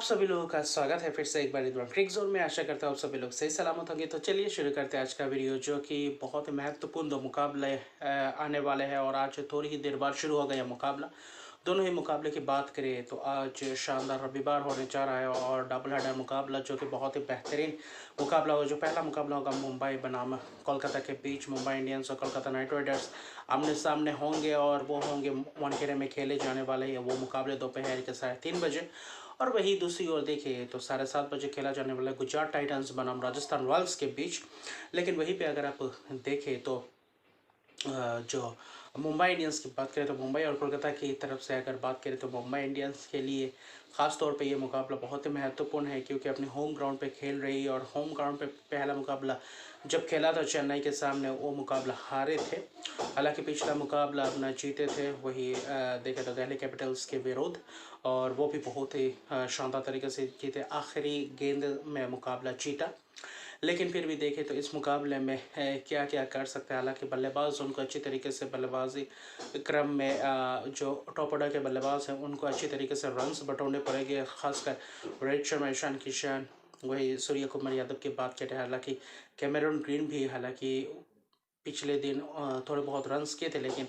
आप सभी लोगों का स्वागत है फिर से एक बार इधर ट्रिक जोन में। आशा करता हूँ आप सभी लोग सही सलामत होंगे। तो चलिए शुरू करते हैं आज का वीडियो, जो कि बहुत ही महत्वपूर्ण दो मुकाबले आने वाले हैं और आज थोड़ी ही देर बाद शुरू हो गया मुकाबला। दोनों ही मुकाबले की बात करें तो आज शानदार रविवार होने जा रहा है और डबल हेडर मुकाबला, जो कि बहुत ही बेहतरीन मुकाबला होगा। जो पहला मुकाबला होगा मुंबई बनाम कोलकाता के बीच, मुंबई इंडियंस और कोलकाता नाइट राइडर्स आमने सामने होंगे और वो होंगे वानखेड़े में खेले जाने वाले हैं वो मुकाबले दोपहर के 3:30 बजे। और वही दूसरी ओर देखें तो 7:30 बजे खेला जाने वाला गुजरात टाइटंस बनाम राजस्थान रॉयल्स के बीच। लेकिन वहीं पे अगर आप देखें तो जो मुंबई इंडियंस की बात करें तो मुंबई और कोलकाता की तरफ से अगर बात करें तो मुंबई इंडियंस के लिए ख़ास तौर पे ये मुकाबला बहुत ही महत्वपूर्ण है, क्योंकि अपने होम ग्राउंड पे खेल रही है और होम ग्राउंड पे पहला मुकाबला जब खेला था चेन्नई के सामने वो मुकाबला हारे थे। हालांकि पिछला मुकाबला अपना जीते थे, वही देखे तो दिल्ली कैपिटल्स के विरुद्ध, और वो भी बहुत ही शानदार तरीके से जीते, आखिरी गेंद में मुकाबला जीता। लेकिन फिर भी देखें तो इस मुकाबले में क्या क्या कर सकते हैं। हालांकि बल्लेबाज उनको अच्छी तरीके से बल्लेबाजी क्रम में जो टॉप ऑर्डर के बल्लेबाज हैं उनको अच्छी तरीके से रन्स बटोरने पड़ेंगे, खासकर रोहित शर्मा, ईशान किशन, वही सूर्य कुमार यादव की बात करें। हालांकि कैमरन ग्रीन भी हालांकि पिछले दिन थोड़े बहुत रन्स किए थे, लेकिन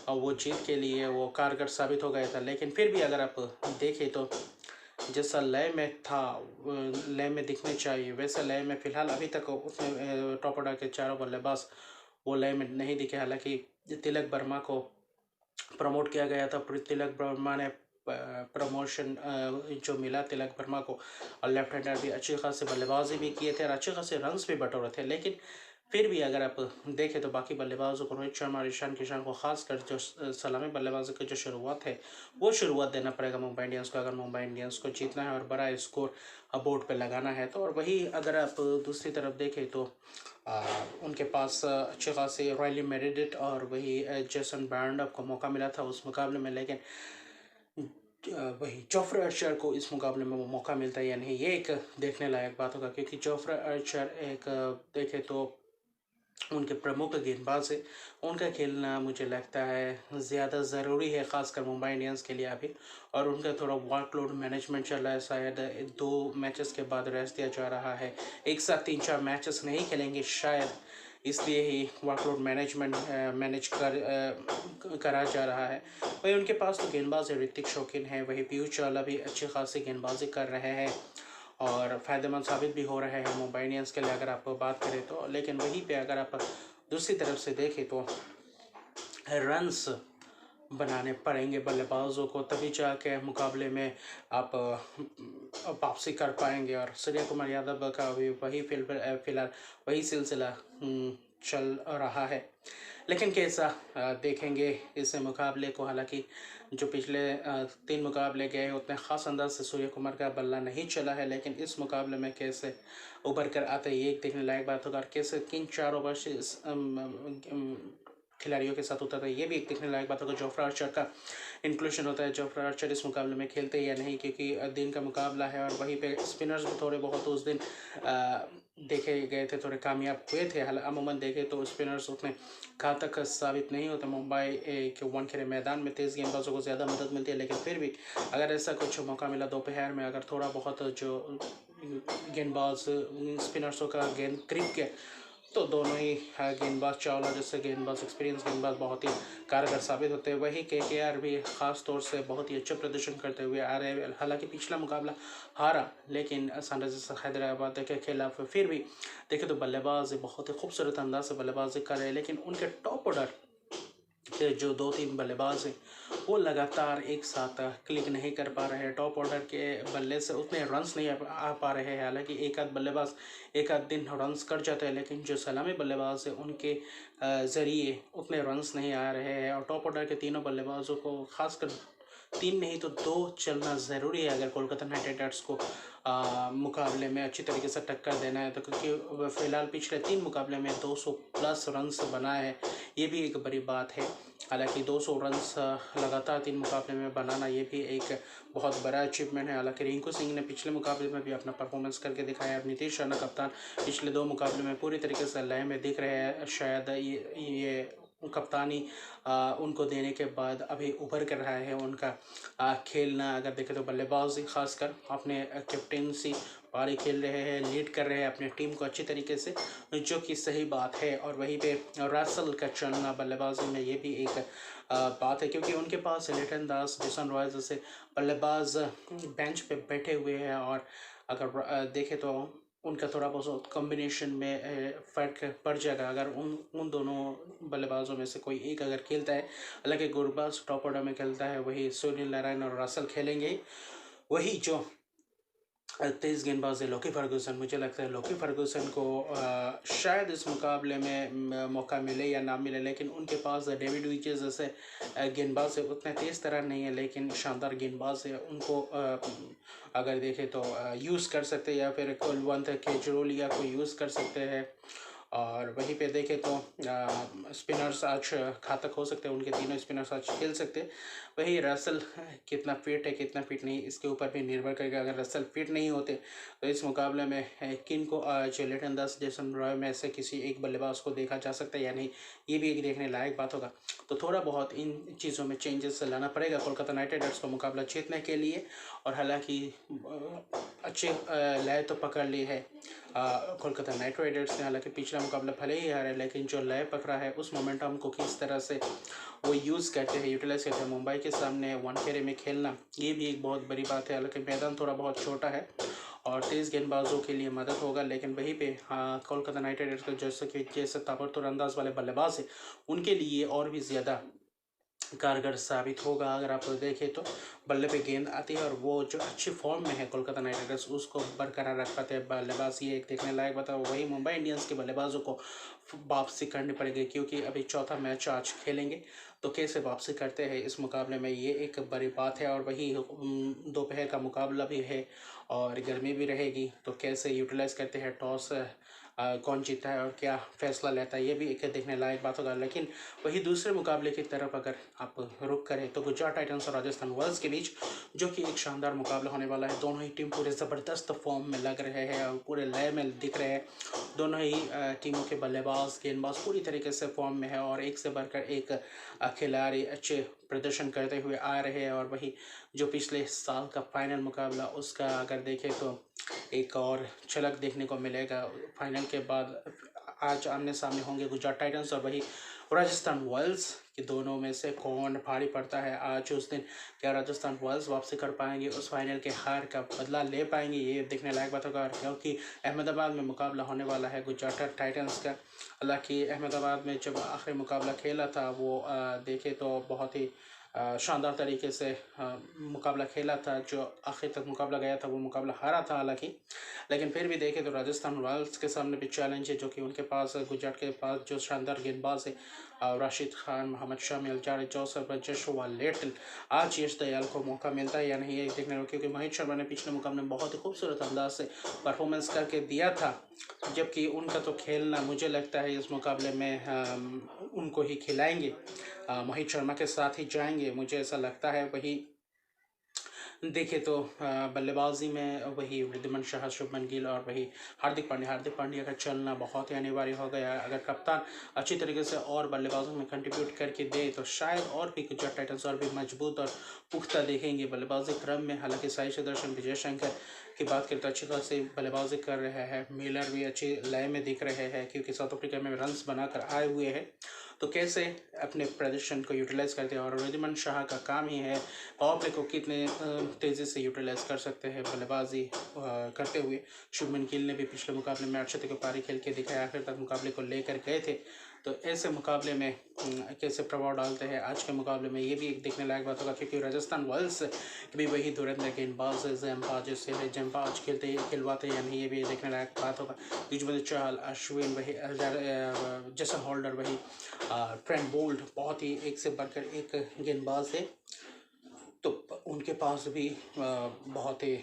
वो जीत के लिए वो कारगर साबित हो गया था। लेकिन फिर भी अगर आप देखें तो जैसा लय में था लय में दिखने चाहिए वैसा लय में फ़िलहाल अभी तक उसमें टॉप ऑर्डर के चारों बल्लेबाज वो लय में नहीं दिखे। हालांकि तिलक वर्मा को प्रमोट किया गया था, तिलक वर्मा ने प्रमोशन जो मिला तिलक वर्मा को, और लेफ्ट हैंडर भी अच्छी खासी बल्लेबाजी भी किए थे और अच्छे खासे रन्स भी बटोरे थे। लेकिन फिर भी अगर आप देखें तो बाकी बल्लेबाजों को, रोहित शर्मा और ईशान किशन को खासकर जो सलामी बल्लेबाजी की जो शुरुआत है वो शुरुआत देना पड़ेगा मुंबई इंडियंस को, अगर मुंबई इंडियंस को जीतना है और बड़ा स्कोर बोर्ड पे लगाना है तो। और वही अगर आप दूसरी तरफ देखें तो उनके पास अच्छे खासे रॉयली मेरिडिट और वही जेसन बर्नअप को मौका मिला था उस मुकाबले में। लेकिन वही जोफ्रे आर्चर को इस मुकाबले में वो मौका मिलता है या नहीं, ये एक देखने लायक बात होगा, क्योंकि जोफ्रे आर्चर एक देखे तो उनके प्रमुख गेंदबाज है। उनका खेलना मुझे लगता है ज़्यादा ज़रूरी है, ख़ासकर मुंबई इंडियंस के लिए अभी। और उनका थोड़ा वर्कलोड मैनेजमेंट चल रहा है, शायद 2 मैचेस के बाद रेस्ट दिया जा रहा है, एक साथ 3-4 मैचेस नहीं खेलेंगे शायद, इसलिए ही वर्कलोड मैनेजमेंट मैनेज करा जा रहा है। वही उनके पास तो गेंदबाज है, ऋतिक शौकीन है, वही पीयूष चावला भी अच्छी खासी गेंदबाजी कर रहे हैं और फ़ायदेमंद साबित भी हो रहे हैं मुंबई इंडियंस के लिए अगर आप बात करें तो। लेकिन वहीं पे अगर आप दूसरी तरफ से देखें तो रन्स बनाने पड़ेंगे बल्लेबाजों को, तभी जाके मुकाबले में आप वापसी कर पाएंगे। और सूर्य कुमार यादव का भी वही फिलहाल वही सिलसिला चल रहा है। लेकिन कैसा देखेंगे इस मुकाबले को। हालांकि जो पिछले 3 मुकाबले गए उतने ख़ास अंदाज से सूर्य कुमार का बल्ला नहीं चला है, लेकिन इस मुकाबले में कैसे उभर कर आते हैं ये देखने लायक बात होगा। और कैसे किन 4 ओवर से खिलाड़ियों के साथ उतरता है ये भी एक देखने लायक बात होगा। जोफ्रा आर्चर का इंक्लूशन होता है, जोफ्रा आर्चर इस मुकाबले में खेलते हैं या नहीं, क्योंकि दिन का मुकाबला है और वहीं पे स्पिनर्स भी थोड़े बहुत उस दिन देखे गए थे, थोड़े कामयाब हुए थे। अमूमन देखे तो स्पिनर्स उतने घातक साबित नहीं होते। मुंबई के वानखेड़े मैदान में तेज़ गेंदबाजों को ज़्यादा मदद मिलती है, लेकिन फिर भी अगर ऐसा कुछ मौका मिला दोपहर में, अगर थोड़ा बहुत जो गेंदबाज स्पिनर्सों का गेंद क्रिक के, तो दोनों ही गेंदबाज चावला जैसे गेंदबाज, एक्सपीरियंस गेंदबाज बहुत ही कारगर साबित होते हैं। वही केकेआर भी ख़ास तौर से बहुत ही अच्छा प्रदर्शन करते हुए आ रहे हैं। हालांकि पिछला मुकाबला हारा, लेकिन सनराइजर्स हैदराबाद के खिलाफ फिर भी देखें तो बल्लेबाज बहुत ही खूबसूरत अंदाज से बल्लेबाजी कर रहे हैं। लेकिन उनके टॉप ऑर्डर के जो 2-3 बल्लेबाज हैं वो लगातार एक साथ क्लिक नहीं कर पा रहे हैं। टॉप ऑर्डर के बल्ले से उतने रन्स नहीं आ पा रहे हैं। हालांकि एक आध बल्लेबाज एक आध दिन रन्स कर जाते हैं, लेकिन जो सलामी बल्लेबाज है उनके ज़रिए उतने रन्स नहीं आ रहे हैं। और टॉप ऑर्डर के तीनों बल्लेबाजों को खासकर 3 नहीं तो 2 चलना ज़रूरी है अगर कोलकाता नाइट राइडर्स को मुकाबले में अच्छी तरीके से टक्कर देना है तो। क्योंकि फ़िलहाल पिछले 3 मुकाबले में 200 प्लस रन्स बनाए हैं, ये भी एक बड़ी बात है। हालांकि 200 रन्स लगातार 3 मुकाबले में बनाना ये भी एक बहुत बड़ा अचीवमेंट है। हालांकि रिंकू सिंह ने पिछले मुकाबले में भी अपना परफॉर्मेंस करके दिखाया है। नीतीश राणा कप्तान पिछले 2 मुकाबले में पूरी तरीके से लय में दिख रहे हैं। शायद ये कप्तानी उनको देने के बाद अभी उभर कर रहा है उनका खेलना। अगर देखें तो बल्लेबाजी खासकर अपने कैप्टेंसी पारी खेल रहे हैं, लीड कर रहे हैं अपने टीम को अच्छी तरीके से, जो कि सही बात है। और वहीं पे रसल का चलना बल्लेबाजी में ये भी एक बात है, क्योंकि उनके पास लिटन दास, जेसन रॉय जैसे बल्लेबाज बेंच पे बैठे हुए हैं। और अगर देखें तो उनका थोड़ा बहुत कॉम्बिनेशन में फ़र्क पड़ जाएगा अगर उन उन दोनों बल्लेबाजों में से कोई एक अगर खेलता है। हालांकि गुरबाज टॉप ऑर्डर में खेलता है, वही सुनील नारायण और रसल खेलेंगे। वही जो तेज़ गेंदबाज है लोकी फर्गूसन, मुझे लगता है लोकी फर्गूसन को शायद इस मुकाबले में मौका मिले या ना मिले, लेकिन उनके पास डेविड विचेस जैसे गेंदबाज है, उतने तेज़ तरह नहीं है लेकिन शानदार गेंदबाज है। उनको अगर देखें तो यूज़ कर सकते हैं, या फिर कुलवंत केजरीवाल को यूज़ कर सकते हैं। और वहीं पे देखें तो स्पिनर्स आज घातक हो सकते हैं, उनके तीनों स्पिनर्स आज खेल सकते हैं। वही रसल कितना फिट है कितना फिट नहीं, इसके ऊपर भी निर्भर करेगा। अगर रसल फिट नहीं होते तो इस मुकाबले में किन को आज लिटन दास, जेसन रॉय में से किसी एक बल्लेबाज को देखा जा सकता है या नहीं, ये भी एक देखने लायक बात होगा। तो थोड़ा बहुत इन चीज़ों में चेंजेस लाना पड़ेगा कोलकाता नाइट राइडर्स को मुकाबला जीतने के लिए। और हालांकि अच्छे लय तो पकड़ ली है कोलकाता नाइट राइडर्स ने। हालांकि पिछला मुकाबला भले ही हारा है, लेकिन जो लय पकड़ा है उस मोमेंटम को किस तरह से वो यूज़ करते हैं, यूटिलाइज़ करते हैं। मुंबई के सामने वानखेड़े में खेलना ये भी एक बहुत बड़ी बात है। हालांकि मैदान थोड़ा बहुत छोटा है और तेज़ गेंदबाजों के लिए मदद होगा, लेकिन वहीं पे कोलकाता नाइट राइडर्स का जैसे ताबड़तोड़ अंदाज वाले बल्लेबाज है, उनके लिए और भी ज़्यादा कारगर साबित होगा। अगर आप देखें तो बल्ले पे गेंद आती है और वो जो अच्छी फॉर्म में है कोलकाता नाइट राइडर्स, उसको बरकरार रख पाते हैं बल्लेबाज, ये एक देखने लायक बात है। वही मुंबई इंडियंस के बल्लेबाजों को वापसी करनी पड़ेगी, क्योंकि अभी चौथा मैच आज खेलेंगे, तो कैसे वापसी करते हैं इस मुकाबले में, ये एक बड़ी बात है। और वही दोपहर का मुकाबला भी है और गर्मी भी रहेगी, तो कैसे यूटिलाइज़ करते हैं टॉस, कौन जीता है और क्या फैसला लेता है, ये भी एक देखने लायक बात होगा। लेकिन वही दूसरे मुकाबले की तरफ अगर आप रुख करें तो गुजरात टाइटंस और राजस्थान रॉयल्स के बीच जो कि एक शानदार मुकाबला होने वाला है। दोनों ही टीम पूरे ज़बरदस्त फॉर्म में लग रहे हैं और पूरे लय में दिख रहे हैं। दोनों ही टीमों के बल्लेबाज गेंदबाज पूरी तरीके से फॉर्म में है और एक से बढ़कर एक खिलाड़ी अच्छे प्रदर्शन करते हुए आ रहे हैं। और वही जो पिछले साल का फाइनल मुकाबला, उसका अगर देखें तो एक और झलक देखने को मिलेगा। फाइनल के बाद आज आमने सामने होंगे गुजरात टाइटंस और वही राजस्थान रॉयल्स, कि दोनों में से कौन भारी पड़ता है आज उस दिन। क्या राजस्थान रॉयल्स वापसी कर पाएंगे, उस फाइनल के हार का बदला ले पाएंगे, ये देखने लायक बात होगा। क्योंकि अहमदाबाद में मुकाबला होने वाला है गुजरात टाइटंस का। हालांकि अहमदाबाद में जब आखिरी मुकाबला खेला था वो देखे तो बहुत ही शानदार तरीके से मुकाबला खेला था। जो आखिर तक मुकाबला गया था वो मुकाबला हारा था हालांकि, लेकिन फिर भी देखें तो राजस्थान रॉयल्स के सामने भी चैलेंज है, जो कि उनके पास गुजरात के पास जो शानदार गेंदबाज है राशिद खान, मोहम्मद शामिल, जावेद जोसफ, जशुआ लिटिल। आज यश दयाल को मौका मिलता है या नहीं ये देखने में, क्योंकि महेश शर्मा ने पिछले मुकाबले में बहुत ही खूबसूरत अंदाज से परफॉर्मेंस करके दिया था, जबकि उनका तो खेलना मुझे लगता है इस मुकाबले में उनको ही खिलाएंगे, मोहित शर्मा के साथ ही जाएंगे, मुझे ऐसा लगता है। वही देखें तो बल्लेबाजी में वही वृद्धिमान शाह, शुभमन गिल और वही हार्दिक पांड्या का चलना बहुत ही अनिवार्य हो गया। अगर कप्तान अच्छी तरीके से और बल्लेबाजों में कंट्रीब्यूट करके दे तो शायद और भी गुजरात टाइटंस और भी मजबूत और पुख्ता देखेंगे बल्लेबाजी क्रम में। हालांकि साई सुदर्शन, विजय शंकर की बात करें तो अच्छी खासी बल्लेबाजी कर रहे हैं, मिलर भी अच्छी लय में दिख रहे हैं क्योंकि साउथ अफ्रीका में रन्स बनाकर आए हुए हैं। तो कैसे अपने प्रदर्शन को यूटिलाइज़ करते हैं और वृद्धिमान शाह का काम ही है पावर प्ले को कितने तेज़ी से यूटिलाइज़ कर सकते हैं बल्लेबाजी करते हुए। शुभमन गिल ने भी पिछले मुकाबले में अर्धशतक की पारी खेल के दिखाया, आखिर तक मुकाबले को लेकर गए थे। तो ऐसे मुकाबले में कैसे प्रभाव डालते हैं आज के मुकाबले में, ये भी एक देखने लायक बात होगा। क्योंकि राजस्थान रॉयल्स भी वही धुरंधर गेंदबाज जम्पा आज खिलवाते हैं या नहीं, ये भी देखने लायक बात होगा। युजवेंद्र चहल, अश्विन, वही जेसन होल्डर, वही ट्रेंट बोल्ट, बहुत ही एक से बढ़कर एक गेंदबाज है। तो उनके पास भी बहुत ही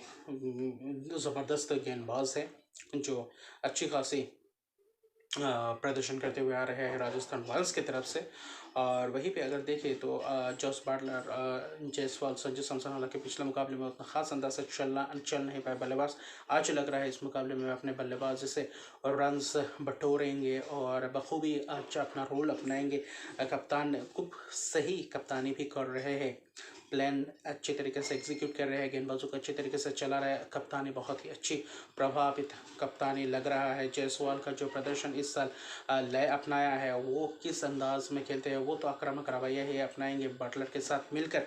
ज़बरदस्त गेंदबाज है जो अच्छी खासी प्रदर्शन करते हुए आ रहे हैं राजस्थान रॉयल्स की तरफ से। और वहीं पे अगर देखें तो जोस बटलर, जायसवाल, संजू सैमसन हालांकि पिछले मुकाबले में उतना खास अंदाज से चल नहीं पाए बल्लेबाज। आज लग रहा है इस मुकाबले में अपने बल्लेबाज से रन्स बटोरेंगे और बखूबी अच्छा अपना रोल अपनाएंगे। कप्तान खूब सही कप्तानी भी कर रहे हैं, प्लान अच्छे तरीके से एग्जीक्यूट कर रहे हैं, गेंदबाजों को अच्छे तरीके से चला रहा है। कप्तानी बहुत ही अच्छी प्रभावित कप्तानी लग रहा है। जायसवाल का जो प्रदर्शन इस साल लय अपनाया है, वो किस अंदाज में खेलते हैं, वो तो आक्रामक रवैया ही अपनाएंगे बटलर के साथ मिलकर,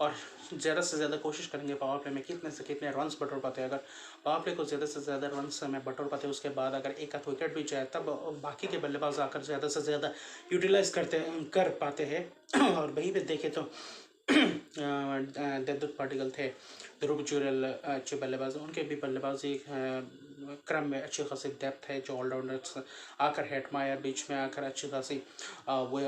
और ज़्यादा से ज़्यादा कोशिश करेंगे पावर प्ले में कितने से कितने रन्स बटोर पाते हैं। अगर पावर प्ले को ज़्यादा से ज़्यादा रन्स में बटोर पाते हैं, उसके बाद अगर एक आध विकेट भी जाए, तब बाकी के बल्लेबाज आकर ज़्यादा से ज़्यादा यूटिलाइज कर पाते हैं। और वहीं पे देखें तो देवदत्त पाटिल थे, ध्रुव जुरैल अच्छे बल्लेबाज, उनके भी बल्लेबाजी क्रम में अच्छी खासी डेप्थ है। जो ऑलराउंडर्स आकर हेटमायर बीच में आकर अच्छी खासी वो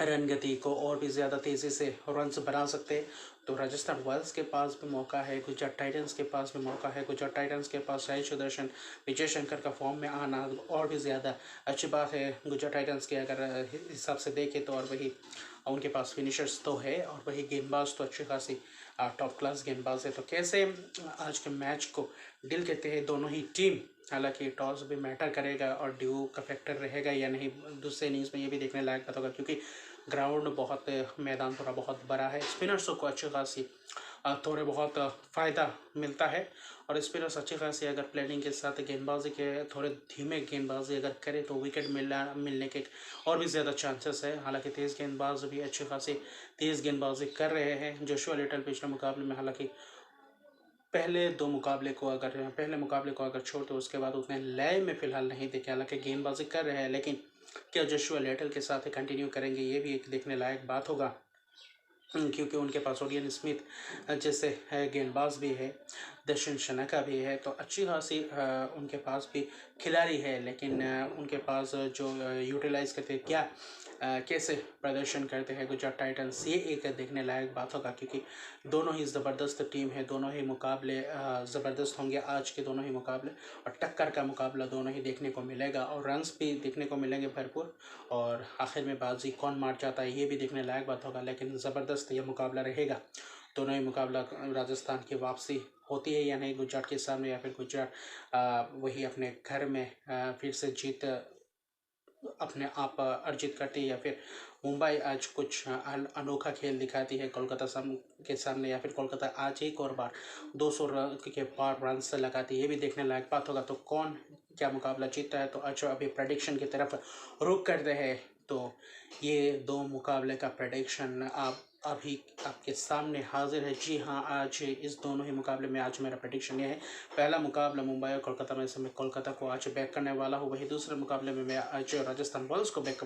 रन गति को और भी ज़्यादा तेज़ी से रन्स बना सकते हैं। तो राजस्थान रॉयल्स के पास भी मौका है, गुजरात टाइटंस के पास भी मौका है। गुजरात टाइटंस के पास साई सुदर्शन, विजय शंकर का फॉर्म में आना और भी ज़्यादा अच्छी बात है गुजरात टाइटंस के अगर हिसाब से देखें तो। और वही उनके पास फिनिशर्स तो है, और वही गेंदबाज तो अच्छी खासी टॉप क्लास गेंदबाज है। तो कैसे आज के मैच को डील करते हैं दोनों ही टीम, हालांकि टॉस भी मैटर करेगा और ड्यू का फैक्टर रहेगा या नहीं दूसरे इनिंग्स में, ये भी देखने लायक बात होगा, क्योंकि ग्राउंड बहुत, मैदान थोड़ा बहुत बड़ा है। स्पिनर्सों को अच्छी खासी थोड़े बहुत फ़ायदा मिलता है, और स्पिनर्स अच्छी खासी अगर प्लानिंग के साथ गेंदबाजी के थोड़े धीमे गेंदबाजी अगर करें तो विकेट मिलने के और भी ज़्यादा चांसेस है। हालांकि तेज़ गेंदबाज भी अच्छी खासी तेज़ गेंदबाजी कर रहे हैं। जोशुआ लिटल पिछले मुकाबले में, हालांकि पहले मुकाबले को अगर छोड़ तो उसके बाद उतने लय में फ़िलहाल नहीं देखे, हालांकि गेंदबाजी कर रहे हैं, लेकिन क्या जोशुआ लिटल के साथ कंटिन्यू करेंगे, ये भी एक देखने लायक बात होगा। क्योंकि उनके पास ओडियन स्मिथ जैसे है गेंदबाज भी है, दर्शन शनाका भी है, तो अच्छी खासी उनके पास भी खिलाड़ी है। लेकिन उनके पास जो यूटिलाइज करते हैं, क्या कैसे प्रदर्शन करते हैं गुजरात टाइटंस, ये एक देखने लायक बात होगा, क्योंकि दोनों ही ज़बरदस्त टीम है। दोनों ही मुकाबले ज़बरदस्त होंगे आज के दोनों ही मुकाबले, और टक्कर का मुकाबला दोनों ही देखने को मिलेगा, और रन्स भी देखने को मिलेंगे भरपूर, और आखिर में बाजी कौन मार जाता है ये भी देखने लायक बात होगा। लेकिन ज़बरदस्त ये मुकाबला रहेगा। दोनों ही मुकाबला राजस्थान की वापसी होती है या नहीं गुजरात के सामने, या फिर गुजरात वही अपने घर में फिर से जीत अपने आप अर्जित करती है, या फिर मुंबई आज कुछ अनोखा खेल दिखाती है कोलकाता के सामने, या फिर कोलकाता आज एक और बार 200 रन के पार रन से लगाती है, ये भी देखने लायक बात होगा। तो कौन क्या मुकाबला जीतता है, तो अच्छा अभी प्रेडिक्शन की तरफ रुख करते हैं। तो ये दो मुकाबले का प्रेडिक्शन आप अभी आपके सामने हाजिर है। जी हाँ, आज इस दोनों ही मुकाबले में आज मेरा प्रेडिक्शन ये है, पहला मुकाबला मुंबई और कोलकाता में से मैं कोलकाता को आज बैक करने वाला हूँ। वही दूसरे मुकाबले में मैं आज राजस्थान रॉयल्स को बैक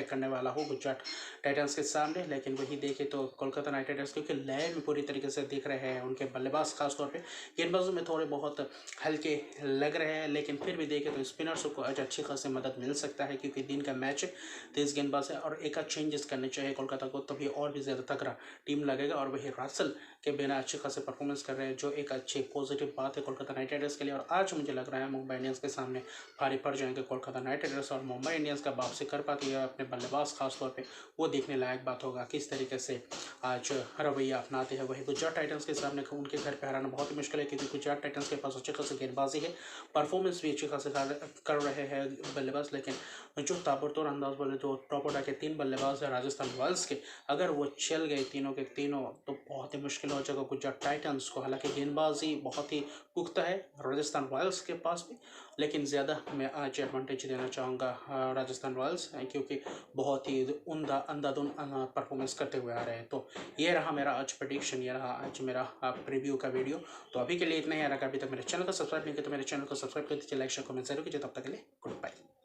करने वाला हूँ गुजरात टाइटंस के सामने। लेकिन वही देखें तो कोलकाता नाइट राइडर्स क्योंकि लय में पूरी तरीके से दिख रहे हैं, उनके बल्लेबाज खासतौर पर गेंदबाजों में थोड़े बहुत हल्के लग रहे हैं, लेकिन फिर भी देखें तो स्पिनर्सों को आज अच्छी खासी मदद मिल सकता है, क्योंकि दिन का मैच है, तेज़ गेंदबाज है, और एक आध चेंजेस करने चाहिए कोलकाता को, तभी और भी ज़्यादा तगड़ा टीम लगेगा। और वही रासल के बिना अच्छे खासे परफॉर्मेंस कर रहे हैं, जो एक अच्छी पॉजिटिव बात है कोलकाता नाइट राइडर्स के लिए। और आज मुझे लग रहा है मुंबई इंडियंस के सामने भारी पड़ जाएंगे कोलकाता नाइट राइडर्स, और मुंबई इंडियंस का वापसी कर पाती है अपने बल्लेबाज खासतौर पे, वो देखने लायक बात होगा किस तरीके से आज रवैया अपनाते हैं। वही गुजरात टाइटंस के सामने उनके घर पर हराना बहुत ही मुश्किल है, क्योंकि गुजरात टाइटंस के पास अच्छे खासी गेंदबाजी है, परफॉर्मेंस भी अच्छी खासी कर रहे हैं बल्लेबाज। लेकिन जो ताबड़तोड़ अंदाज बोले तो टॉप ऑर्डर के 3 बल्लेबाज है राजस्थान रॉयल्स के, अगर वो चल गए तीनों के तीनों तो बहुत ही मुश्किल हो जाएगा गुजरात टाइटंस को। हालांकि गेंदबाजी बहुत ही पुख्ता है राजस्थान रॉयल्स के पास भी, लेकिन ज़्यादा मैं आज एडवांटेज देना चाहूँगा राजस्थान रॉयल्स, क्योंकि बहुत ही उमदा अंधाधुन परफॉर्मेंस करते हुए आ रहे हैं। तो ये रहा मेरा आज प्रेडिक्शन, ये रहा आज मेरा प्रीव्यू का वीडियो। तो अभी के लिए इतना ही। अगर अभी तक मेरे चैनल को सब्सक्राइब नहीं किया तो मेरे चैनल को सब्सक्राइब कर दीजिए, लाइक शेयर कमेंट जरूर कीजिए। तब तक के लिए गुड बाय।